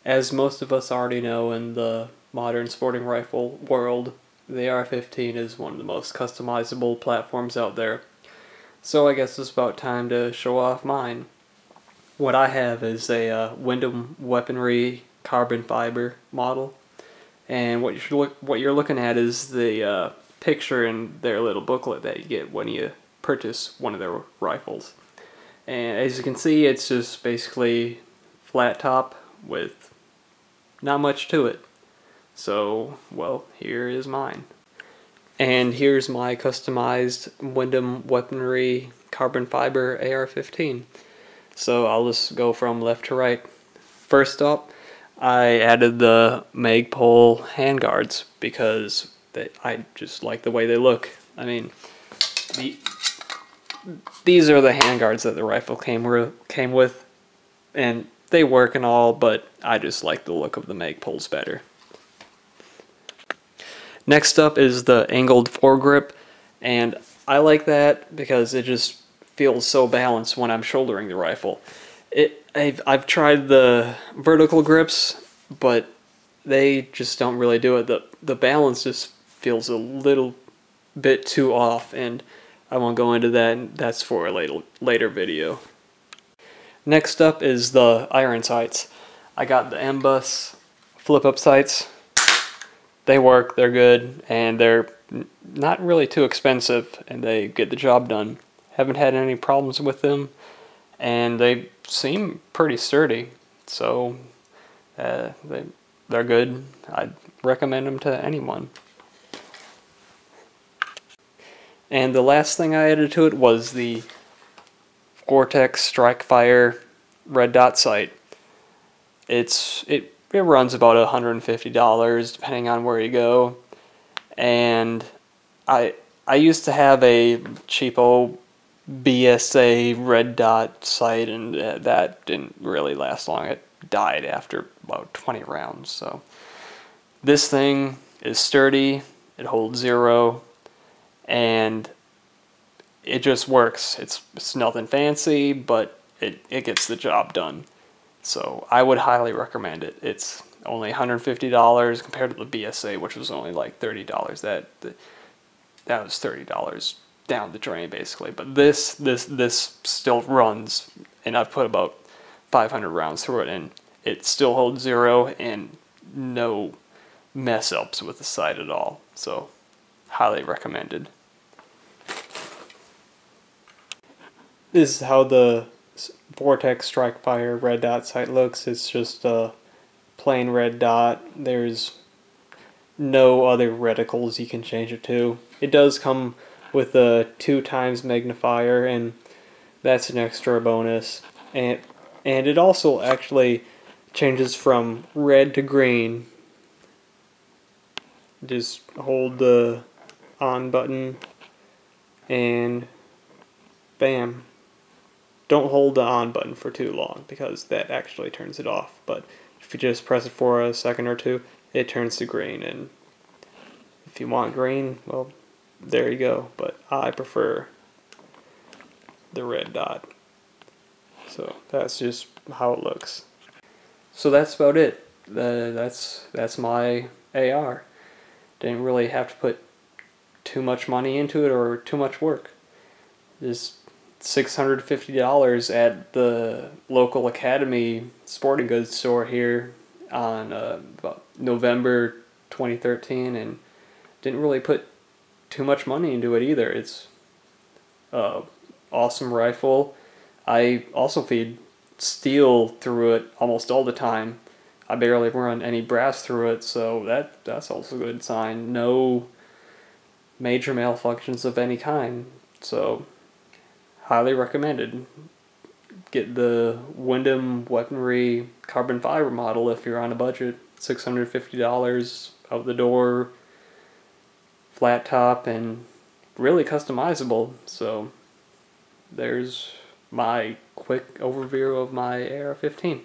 As most of us already know, in the modern sporting rifle world, the AR-15 is one of the most customizable platforms out there. So I guess it's about time to show off mine. What I have is a Windham Weaponry Carbon Fiber model, and what you're looking at is the picture in their little booklet that you get when you purchase one of their rifles. And as you can see, it's just basically flat top with not much to it. So, well, here is mine. And here's my customized Windham Weaponry Carbon Fiber AR-15. So I'll just go from left to right. First up, I added the Magpul handguards because I just like the way they look. I mean, these are the handguards that the rifle came with, and they work and all, but I just like the look of the Magpuls better. Next up is the angled foregrip, and I like that because it just feels so balanced when I'm shouldering the rifle. I've tried the vertical grips, but they just don't really do it. The balance just feels a little bit too off, and I won't go into that. That's for a later video. Next up is the iron sights. I got the MBUS flip-up sights. They work, they're good, and they're not really too expensive, and they get the job done. Haven't had any problems with them, and they seem pretty sturdy, so they're good. I'd recommend them to anyone. And the last thing I added to it was the Gore-Tex Strike-Fire red dot sight. It runs about $150 depending on where you go, and I used to have a cheapo BSA red dot sight, and that didn't really last long. It died after about 20 rounds. So this thing is sturdy, it holds 0, and it just works. It's nothing fancy, but it gets the job done. So I would highly recommend it. It's only $150 compared to the BSA, which was only like $30. That was $30 down the drain basically. But this still runs, and I've put about 500 rounds through it, and it still holds 0 and no mess ups with the sight at all. So highly recommended. This is how the Vortex Strike-Fire red dot sight looks. It's just a plain red dot. There's no other reticles you can change it to. It does come with a 2x magnifier, and that's an extra bonus. And it also actually changes from red to green. Just hold the on button and bam. Don't hold the on button for too long because that actually turns it off. But if you just press it for a second or two, it turns to green. And if you want green, well, there you go. But I prefer the red dot. So that's just how it looks. So that's about it. That's my AR. Didn't really have to put too much money into it or too much work. Just $650 at the local Academy sporting goods store here on about November 2013, and didn't really put too much money into it either. It's an awesome rifle. I also feed steel through it almost all the time. I barely run any brass through it, so that's also a good sign. No major malfunctions of any kind, so highly recommended. Get the Windham Weaponry Carbon Fiber model if you're on a budget. $650 out the door, flat top, and really customizable. So there's my quick overview of my AR-15.